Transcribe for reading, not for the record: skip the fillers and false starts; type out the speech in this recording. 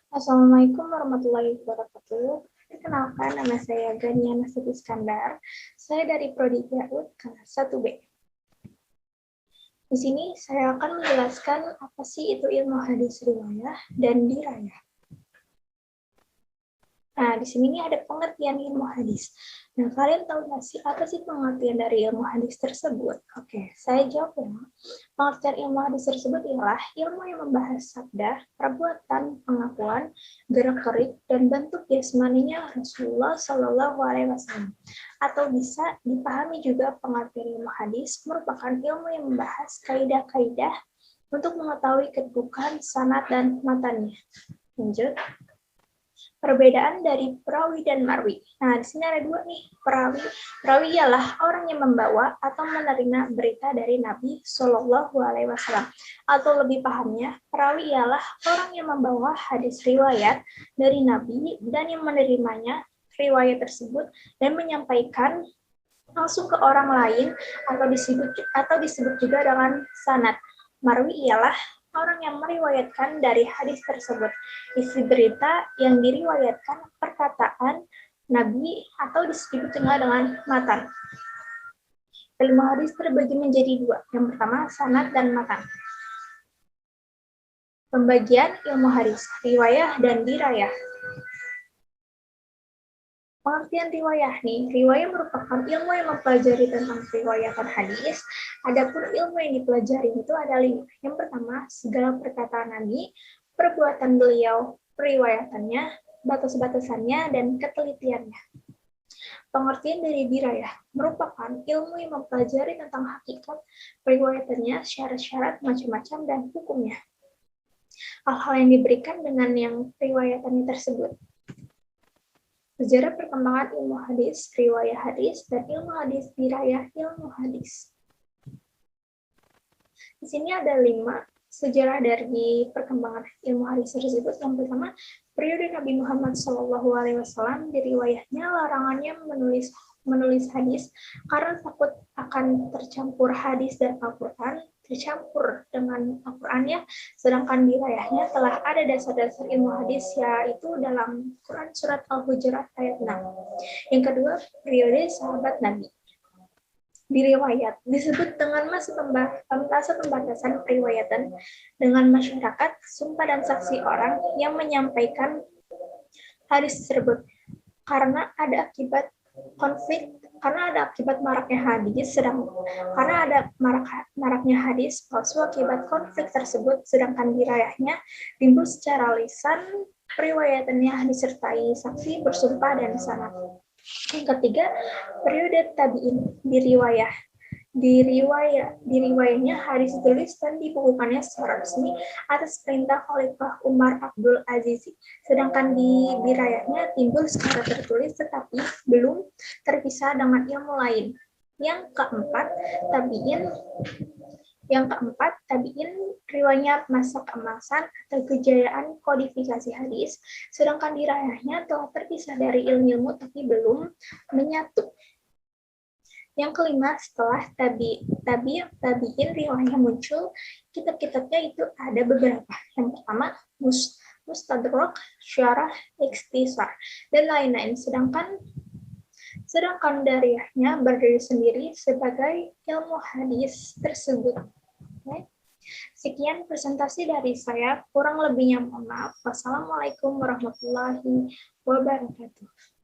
Assalamualaikum warahmatullahi wabarakatuh. Perkenalkan, nama saya Gania Nasib Iskandar. Saya dari Prodi PAUD kelas 1B. Di sini saya akan menjelaskan apa sih itu ilmu hadis riwayah dan dirayah. Nah, di sini nih ada pengertian ilmu hadis. Nah, kalian tahu nggak sih apa sih pengertian dari ilmu hadis tersebut? Oke, saya jawab ya. Pengertian ilmu hadis tersebut ialah ilmu yang membahas sabda, perbuatan, pengakuan, gerak-gerik, dan bentuk jasmaninya Rasulullah Shallallahu Alaihi Wasallam. Atau bisa dipahami juga pengertian ilmu hadis merupakan ilmu yang membahas kaidah-kaidah untuk mengetahui kedudukan, sanad, dan matannya. Lanjut. Perbedaan dari perawi dan marwi. Nah, di sini ada dua nih, perawi. Perawi ialah orang yang membawa atau menerima berita dari Nabi Shallallahu Alaihi Wasallam. Atau lebih pahamnya, perawi ialah orang yang membawa hadis riwayat dari Nabi dan yang menerimanya riwayat tersebut dan menyampaikan langsung ke orang lain atau disebut juga dengan sanad. Marwi ialah orang yang meriwayatkan dari hadis tersebut. Isi berita yang diriwayatkan perkataan Nabi atau disebut juga dengan matan. Ilmu hadis terbagi menjadi dua. Yang pertama, sanad dan matan. Pembagian ilmu hadis, riwayah dan dirayah. Pengertian riwayah nih, riwayah merupakan ilmu yang mempelajari tentang riwayatan hadis. Adapun ilmu yang dipelajari itu ada 5. Yang pertama, segala perkataan Nabi, perbuatan beliau, periwayatannya, batas-batasannya, dan ketelitiannya. Pengertian dari dirayah merupakan ilmu yang mempelajari tentang hakikat, periwayatannya, syarat-syarat, macam-macam, dan hukumnya. Hal-hal yang diberikan dengan yang periwayatannya tersebut. Sejarah perkembangan ilmu hadis, riwayah hadis, dan ilmu hadis, dirayah ilmu hadis. Di sini ada 5 sejarah dari perkembangan ilmu hadis tersebut. Yang pertama, periode Nabi Muhammad SAW, di riwayahnya larangannya menulis hadis karena takut akan tercampur hadis dan Al-Quran, tercampur dengan Al-Qurannya, sedangkan di riwayahnya telah ada dasar-dasar ilmu hadis, yaitu dalam Quran Surat Al-Hujurat ayat 6. Yang kedua, periode sahabat Nabi. Di riwayat disebut dengan masa pembatasan periwayatan dengan masyarakat, sumpah dan saksi orang yang menyampaikan hadis tersebut karena ada akibat maraknya hadis, karena ada maraknya hadis palsu akibat konflik tersebut, sedangkan dirayahnya timbul secara lisan, periwayatannya disertai saksi, bersumpah, dan sanad. Yang ketiga, periode tabi'in di riwayahnya hadis ditulis dan dibukukannya secara resmi atas perintah Khalifah Umar Abdul Aziz. Sedangkan di dirayahnya timbul secara tertulis tetapi belum terpisah dengan ilmu lain. Yang keempat, tabi'in riwayatnya masa keemasan atau kejayaan kodifikasi hadis, sedangkan dirayahnya telah terpisah dari ilmu tapi belum menyatu. Yang kelima, setelah tabi'in riwayah muncul, kitab-kitabnya itu ada beberapa. Yang pertama, Mustadrak, Syarah, Ikhtisar, dan lain-lain. Sedangkan dariyahnya berdiri sendiri sebagai ilmu hadis tersebut. Okay. Sekian presentasi dari saya, kurang lebihnya mohon maaf. Wassalamualaikum warahmatullahi wabarakatuh.